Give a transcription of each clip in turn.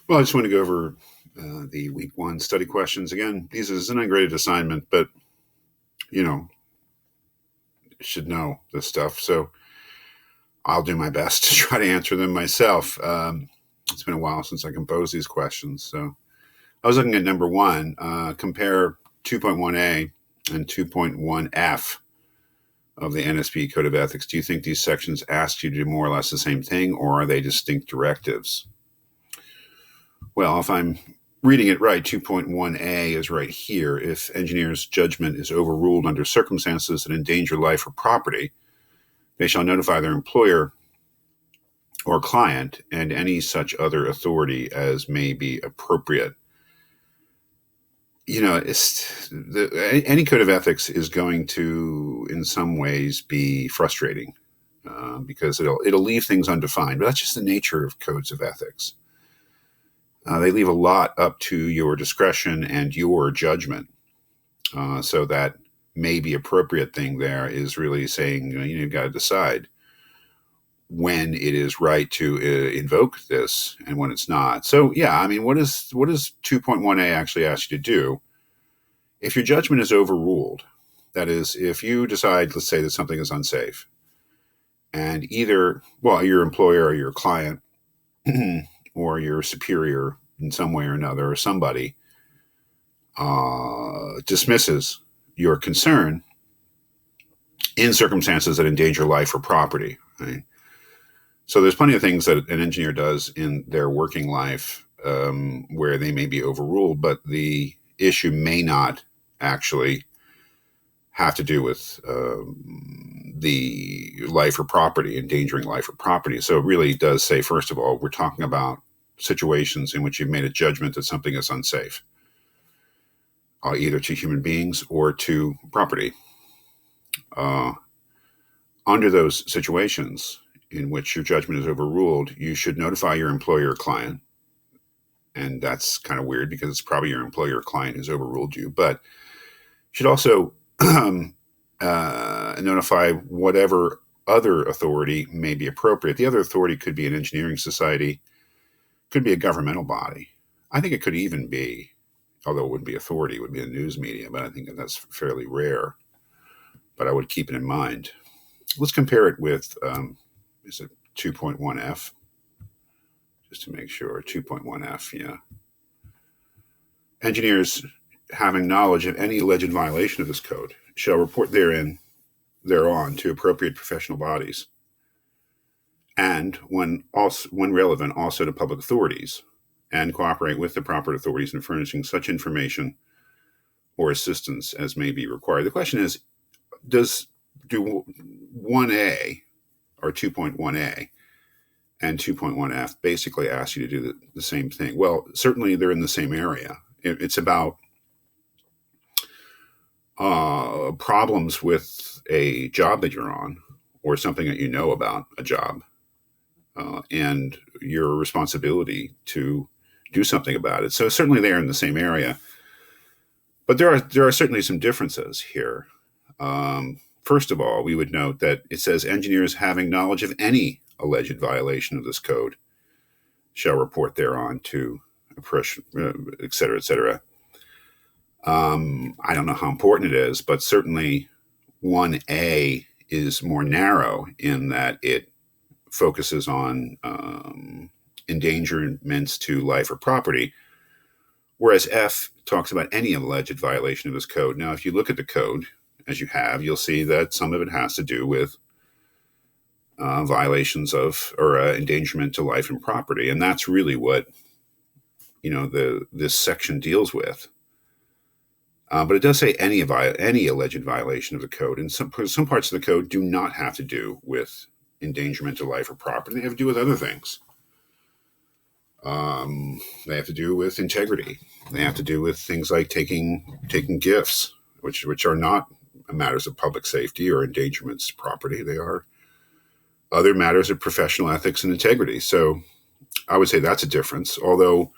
Well, I just want to go over the week one study questions again. These is an ungraded assignment, but you know, should know this stuff. So I'll do my best to try to answer them myself. It's been a while since I composed these questions. So I was looking at number one, compare 2.1a and 2.1f of the NSP Code of Ethics. Do you think these sections ask you to do more or less the same thing, or are they distinct directives? Well, if I'm reading it right, 2.1a is right here. If engineer's judgment is overruled under circumstances that endanger life or property, they shall notify their employer or client and any such other authority as may be appropriate. Any code of ethics is going to, in some ways, be frustrating because it'll leave things undefined. But that's just the nature of codes of ethics. They leave a lot up to your discretion and your judgment. So that maybe appropriate thing there is really saying, you've got to decide when it is right to invoke this and when it's not. So, yeah, I mean, what does 2.1a actually ask you to do? If your judgment is overruled, that is, if you decide, let's say, that something is unsafe, and either, your employer or your client or your superior in some way or another, or somebody dismisses your concern in circumstances that endanger life or property, right? So there's plenty of things that an engineer does in their working life where they may be overruled, but the issue may not actually have to do with the life or property, endangering life or property. So it really does say, first of all, we're talking about situations in which you've made a judgment that something is unsafe, either to human beings or to property. Under those situations in which your judgment is overruled, you should notify your employer or client. And that's kind of weird because it's probably your employer or client who's overruled you, but you should also notify whatever other authority may be appropriate. The other authority could be an engineering society, could be a governmental body. I think it could even be, although it wouldn't be authority, it would be a news media, but I think that's fairly rare. But I would keep it in mind. Let's compare it with, is it 2.1F? Just to make sure, 2.1F, yeah. Engineers having knowledge of any alleged violation of this code shall report thereon to appropriate professional bodies, and when relevant, also to public authorities, and cooperate with the proper authorities in furnishing such information or assistance as may be required. The question is, do 1A or 2.1A and 2.1F basically ask you to do the same thing? Well, certainly they're in the same area. It's about problems with a job that you're on or something that you know about a job and your responsibility to do something about it. So certainly they're in the same area. But there are certainly some differences here. First of all, we would note that it says engineers having knowledge of any alleged violation of this code shall report thereon to oppression, et cetera, et cetera. I don't know how important it is, but certainly 1A is more narrow in that it focuses on endangerments to life or property, whereas F talks about any alleged violation of this code. Now, if you look at the code, as you have, you'll see that some of it has to do with violations of or endangerment to life and property, and that's really what this section deals with. But it does say any alleged violation of the code, and some parts of the code do not have to do with endangerment to life or property. They have to do with other things. They have to do with integrity. They have to do with things like taking gifts, which are not matters of public safety or endangerments to property. They are other matters of professional ethics and integrity. So I would say that's a difference. Although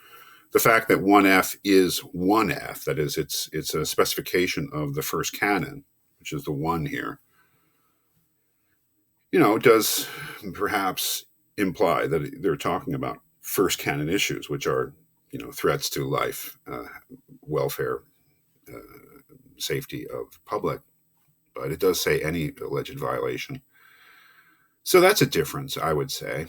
the fact that 1F is 1F, that is, it's a specification of the first canon, which is the 1 here, does perhaps imply that they're talking about first canon issues, which are, threats to life, welfare, safety of public. But it does say any alleged violation. So that's a difference, I would say.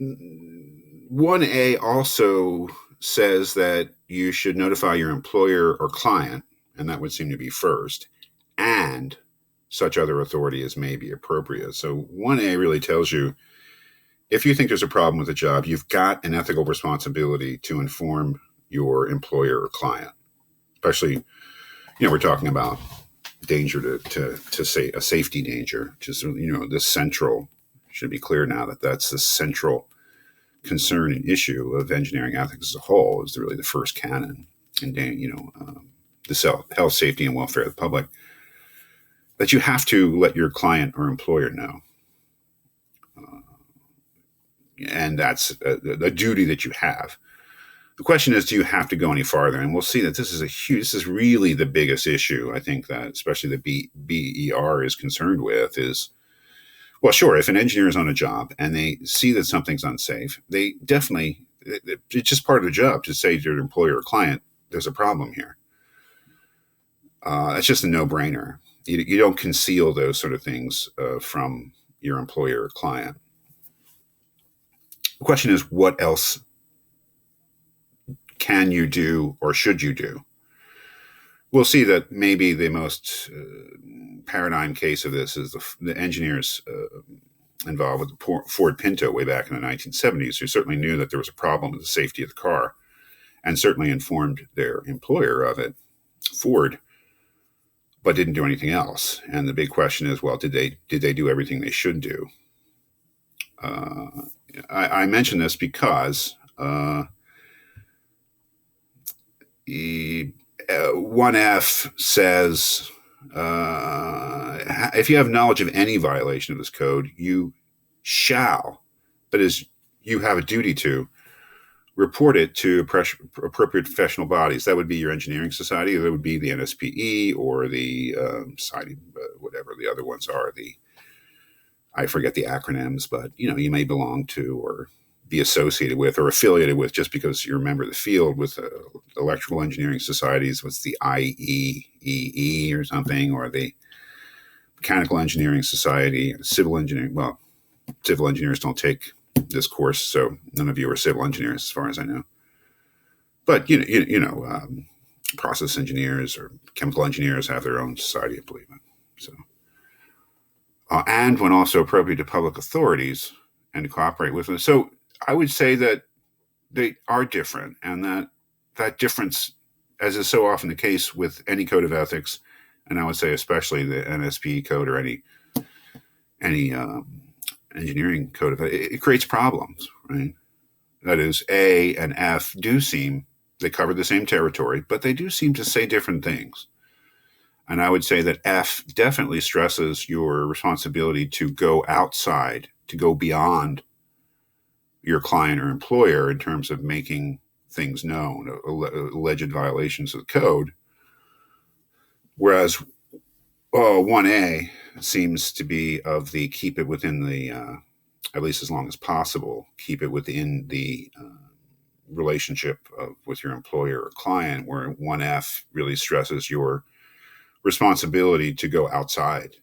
1A also says that you should notify your employer or client, and that would seem to be first, and such other authority as may be appropriate. So 1A really tells you, if you think there's a problem with a job, you've got an ethical responsibility to inform your employer or client. Especially, we're talking about danger to say a safety danger, just, the central, should be clear now that that's the central concern and issue of engineering ethics as a whole, is really the first canon, and the health, safety, and welfare of the public, that you have to let your client or employer know. And that's a duty that you have. The question is, do you have to go any farther? And we'll see that this is really the biggest issue, I think, that especially the BER is concerned with is, well, sure, if an engineer is on a job and they see that something's unsafe, they definitely, it's just part of the job to say to their employer or client, there's a problem here. It's just a no-brainer. You don't conceal those sort of things from your employer or client. The question is, what else can you do or should you do? We'll see that maybe the most paradigm case of this is the engineers involved with the Ford Pinto way back in the 1970s, who certainly knew that there was a problem with the safety of the car and certainly informed their employer of it, Ford, but didn't do anything else. And the big question is, well, did they do everything they should do? I mention this because 1F says, if you have knowledge of any violation of this code, you shall, that is, you have a duty to, report it to appropriate professional bodies. That would be your engineering society, or that would be the NSPE, or the society, whatever the other ones are. I forget the acronyms, but you may belong to or be associated with or affiliated with, just because you're a member of the field, with electrical engineering societies. What's the IEEE or something, or the Mechanical Engineering Society, civil engineering. Well, civil engineers don't take this course, so none of you are civil engineers, as far as I know. But process engineers or chemical engineers have their own society, I believe. So, and when also appropriate to public authorities and to cooperate with them. So I would say that they are different, and that difference, as is so often the case with any code of ethics, and I would say especially the NSP code or any engineering code of ethics, it creates problems, right? That is, A and F they cover the same territory, but they do seem to say different things. And I would say that F definitely stresses your responsibility to go outside, to go beyond your client or employer in terms of making things known, alleged violations of the code. Whereas 1A seems to be of the keep it within the, at least as long as possible, keep it within the relationship with your employer or client, where 1F really stresses your responsibility to go outside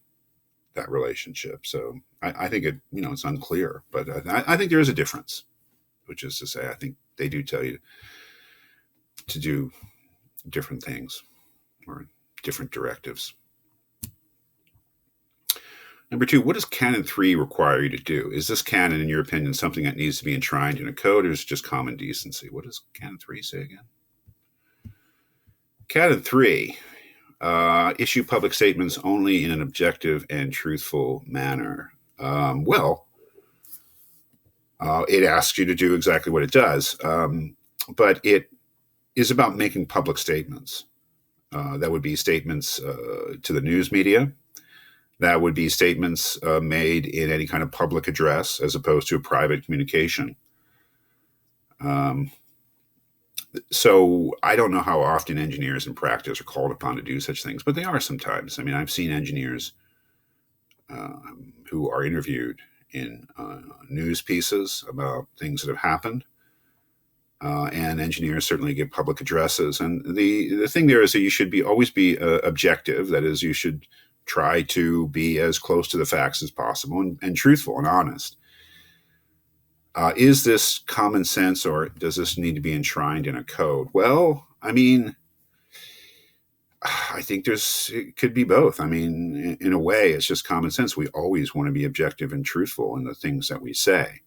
that relationship. So I think it's unclear, but I think there is a difference, which is to say, I think they do tell you to do different things or different directives. Number 2, what does Canon 3 require you to do? Is this canon, in your opinion, something that needs to be enshrined in a code, or is it just common decency? What does Canon 3 say again? Canon 3, issue public statements only in an objective and truthful manner. It asks you to do exactly what it does, but it is about making public statements. That would be statements to the news media. That would be statements made in any kind of public address, as opposed to a private communication. So I don't know how often engineers in practice are called upon to do such things, but they are sometimes. I mean, I've seen engineers who are interviewed in news pieces about things that have happened. And engineers certainly give public addresses. And the thing there is that you should always be objective. That is, you should try to be as close to the facts as possible and truthful and honest. Is this common sense, or does this need to be enshrined in a code? Well, I mean, I think it could be both. I mean, in a way, it's just common sense. We always want to be objective and truthful in the things that we say.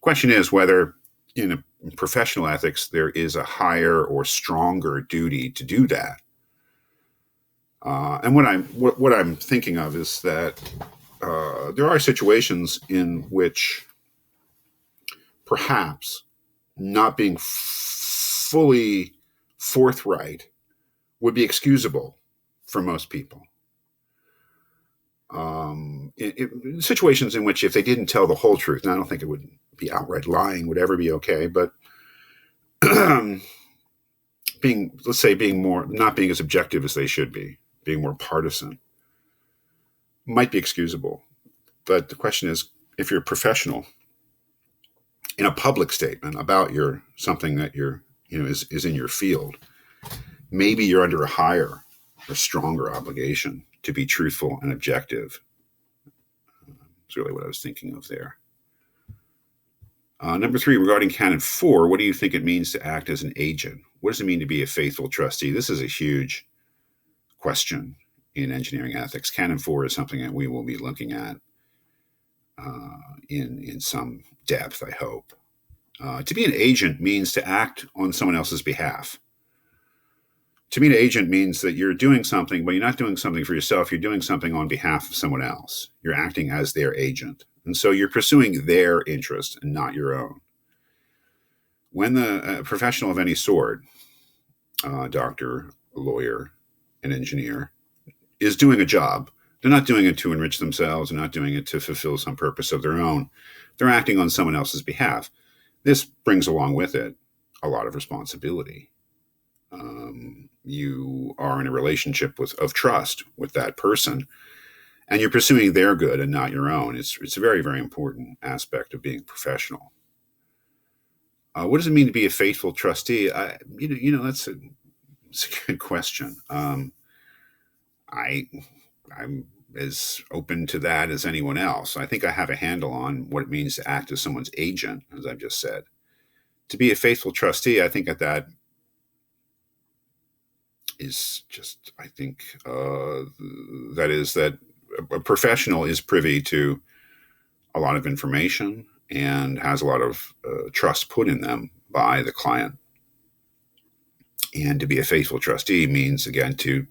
Question is whether in professional ethics there is a higher or stronger duty to do that. And what I'm thinking of is that there are situations in which perhaps not being fully forthright would be excusable for most people. In situations in which if they didn't tell the whole truth, and I don't think it would be outright lying would ever be okay, but not being as objective as they should be, being more partisan, might be excusable. But the question is, if you're a professional in a public statement about something that is in your field, maybe you're under a higher or stronger obligation to be truthful and objective. That's really what I was thinking of there. Number 3, regarding Canon 4, what do you think it means to act as an agent? What does it mean to be a faithful trustee? This is a huge question in engineering ethics. Canon 4 is something that we will be looking at in some depth, I hope. To be an agent means to act on someone else's behalf. To be an agent means that you're doing something, but you're not doing something for yourself. You're doing something on behalf of someone else. You're acting as their agent. And so you're pursuing their interest and not your own. When the professional of any sort, doctor, lawyer, an engineer, is doing a job, they're not doing it to enrich themselves. They're not doing it to fulfill some purpose of their own. They're acting on someone else's behalf. This brings along with it a lot of responsibility. You are in a relationship of trust with that person, and you're pursuing their good and not your own. It's a very, very important aspect of being professional. What does it mean to be a faithful trustee? That's a good question. I'm as open to that as anyone else. I think I have a handle on what it means to act as someone's agent, as I've just said. To be a faithful trustee, I think that is just, I think that is that a professional is privy to a lot of information and has a lot of trust put in them by the client. And to be a faithful trustee means, again, to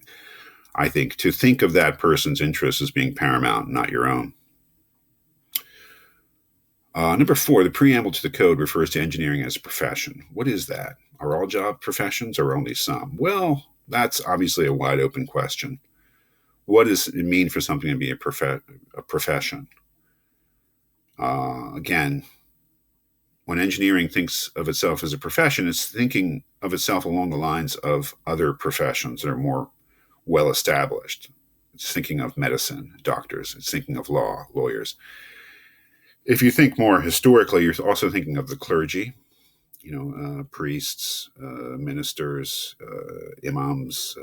think of that person's interests as being paramount, not your own. Number 4, the preamble to the code refers to engineering as a profession. What is that? Are all job professions or only some? Well, that's obviously a wide open question. What does it mean for something to be a profession? Again, when engineering thinks of itself as a profession, it's thinking of itself along the lines of other professions that are more well established. It's thinking of medicine, doctors. It's thinking of law, lawyers. If you think more historically, you're also thinking of the clergy, priests, ministers, imams,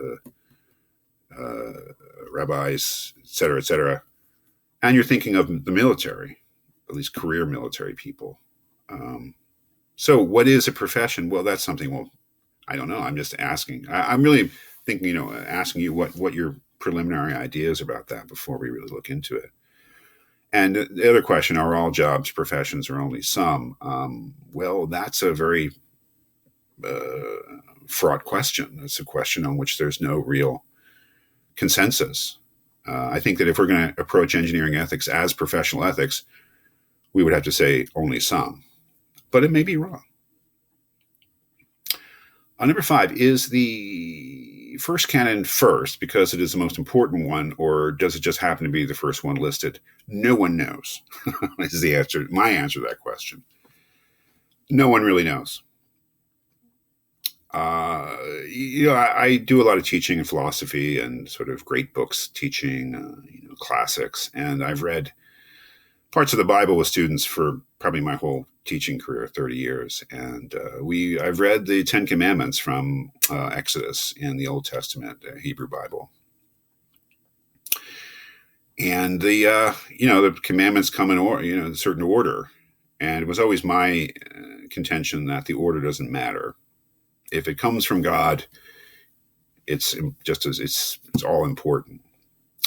rabbis, et cetera, and you're thinking of the military, at least career military people. So what is a profession? Well, that's something, I don't know. I'm just asking. I'm really thinking, asking you what your preliminary ideas about that before we really look into it. And the other question, are all jobs professions or only some? Well, that's a very fraught question. It's a question on which there's no real consensus. I think that if we're going to approach engineering ethics as professional ethics, we would have to say only some. But it may be wrong. Number 5, is the first canon first because it is the most important one, or does it just happen to be the first one listed? No one knows. Is the answer. My answer to that question. No one really knows. I do a lot of teaching in philosophy and sort of great books teaching, classics. And I've read parts of the Bible with students for probably my whole teaching career, 30 years. And I've read the Ten Commandments from Exodus in the Old Testament, Hebrew Bible. And the commandments come in a certain order. And it was always my contention that the order doesn't matter. If it comes from God, it's all important.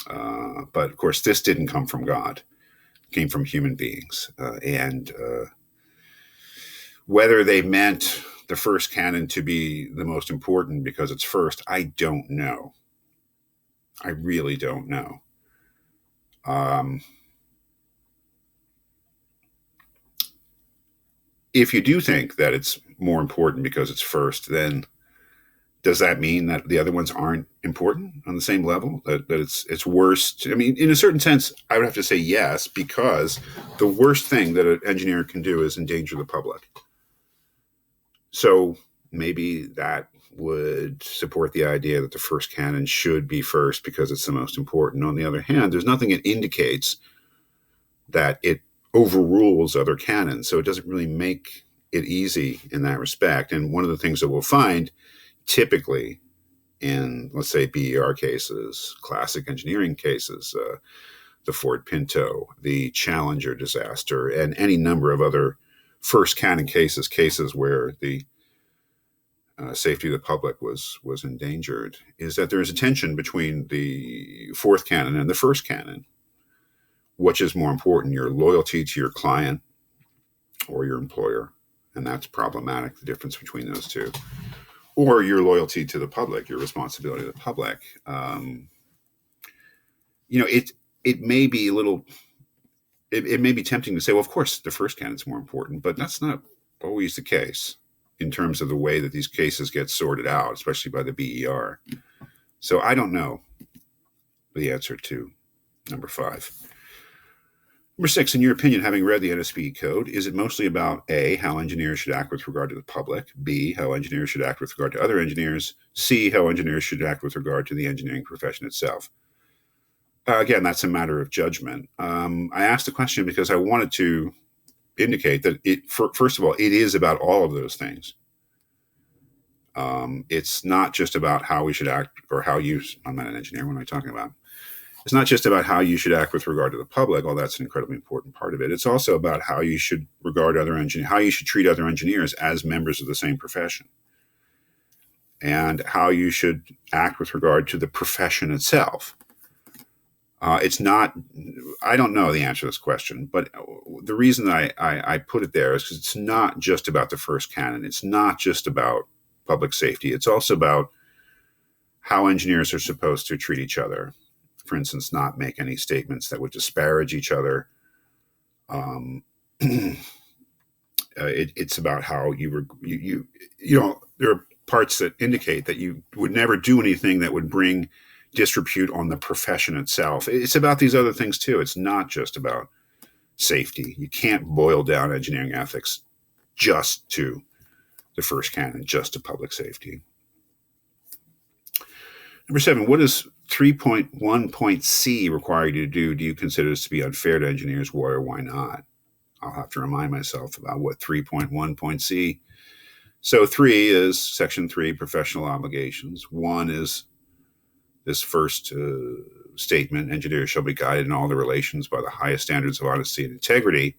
But of course, this didn't come from God; it came from human beings, and whether they meant the first canon to be the most important because it's first, I don't know. I really don't know. If you do think that it's more important because it's first, then does that mean that the other ones aren't important on the same level? That it's worse? I mean, in a certain sense, I would have to say yes, because the worst thing that an engineer can do is endanger the public. So maybe that would support the idea that the first canon should be first because it's the most important. On the other hand, there's nothing that indicates that it overrules other canons. So it doesn't really make it easy in that respect. And one of the things that we'll find typically in, let's say, BER cases, classic engineering cases, the Ford Pinto, the Challenger disaster, and any number of other first canon cases where the safety of the public was endangered, is that there is a tension between the fourth canon and the first canon. Which is more important, your loyalty to your client or your employer? And that's problematic, the difference between those two. Or your loyalty to the public, your responsibility to the public. It may be it may be tempting to say, well, of course, the first canon is more important, but that's not always the case in terms of the way that these cases get sorted out, especially by the BER. So I don't know the answer to number 5. Number 6, in your opinion, having read the NSPE code, is it mostly about A, how engineers should act with regard to the public, B, how engineers should act with regard to other engineers, C, how engineers should act with regard to the engineering profession itself? Again, that's a matter of judgment. I asked the question because I wanted to indicate that first of all, it is about all of those things. It's not just about how we should act or I'm not an engineer, what am I talking about? It's not just about how you should act with regard to the public, although that's an incredibly important part of it. It's also about how you should regard other engineers, how you should treat other engineers as members of the same profession, and how you should act with regard to the profession itself. It's not, I don't know the answer to this question, but the reason I put it there is because it's not just about the first canon. It's not just about public safety. It's also about how engineers are supposed to treat each other. For instance, not make any statements that would disparage each other. It's about how there are parts that indicate that you would never do anything that would bring disrepute on the profession itself. It's about these other things too. It's not just about safety. You can't boil down engineering ethics just to the first canon, just to public safety. Number 7, what does 3.1.c require you to do? Do you consider this to be unfair to engineers? Why or why not? I'll have to remind myself about what 3.1.c. So 3 is section 3, professional obligations. 1 is this first statement, engineers shall be guided in all their relations by the highest standards of honesty and integrity.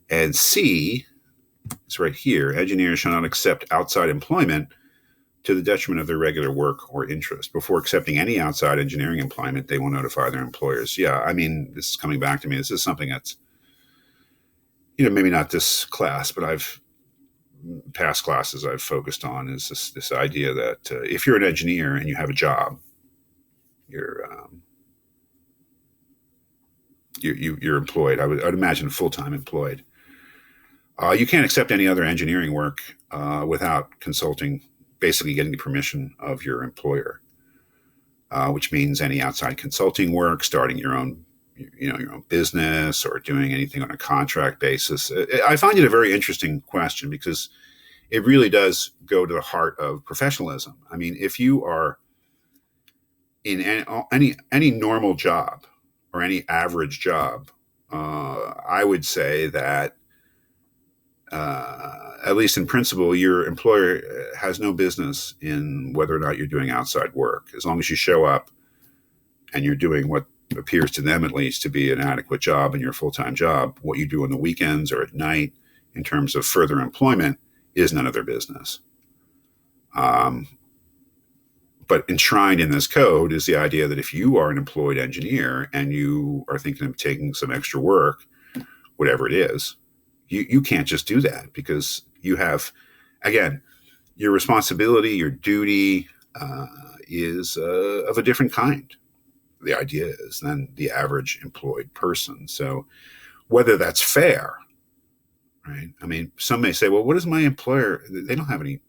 And C, it's right here, engineers shall not accept outside employment to the detriment of their regular work or interest. Before accepting any outside engineering employment, they will notify their employers. Yeah, I mean, this is coming back to me. This is something that's, maybe not this class, but past classes I've focused on is this idea that if you're an engineer and you have a job, you're employed. I'd imagine full-time employed. You can't accept any other engineering work without consulting, basically getting the permission of your employer, which means any outside consulting work, starting your own business or doing anything on a contract basis. I find it a very interesting question because it really does go to the heart of professionalism. I mean, if you are in any normal job or any average job, I would say that at least in principle, your employer has no business in whether or not you're doing outside work, as long as you show up and you're doing what appears to them at least to be an adequate job in your full-time job. What you do on the weekends or at night in terms of further employment is none of their business. But enshrined in this code is the idea that if you are an employed engineer and you are thinking of taking some extra work, whatever it is, you can't just do that, because you have, again, your responsibility, your duty is of a different kind. The idea is than the average employed person. So whether that's fair, right? I mean, some may say, well, what is my employer? They don't have any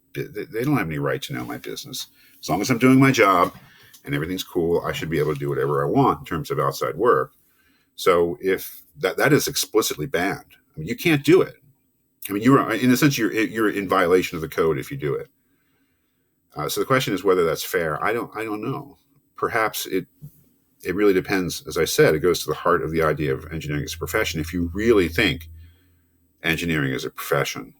right to know my business. As long as I'm doing my job and everything's cool, I should be able to do whatever I want in terms of outside work. So if that is explicitly banned, I mean, you can't do it. I mean, you're in a sense you're in violation of the code if you do it. So the question is whether that's fair. I don't know. Perhaps it really depends. As I said, it goes to the heart of the idea of engineering as a profession. If you really think engineering is a profession,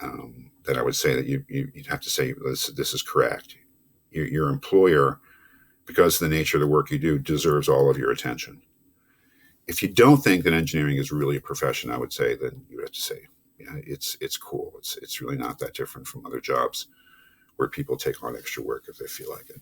then I would say that you'd have to say this is correct. Your employer, because of the nature of the work you do, deserves all of your attention. If you don't think that engineering is really a profession, I would say that you have to say, yeah, it's cool. It's really not that different from other jobs where people take on extra work if they feel like it.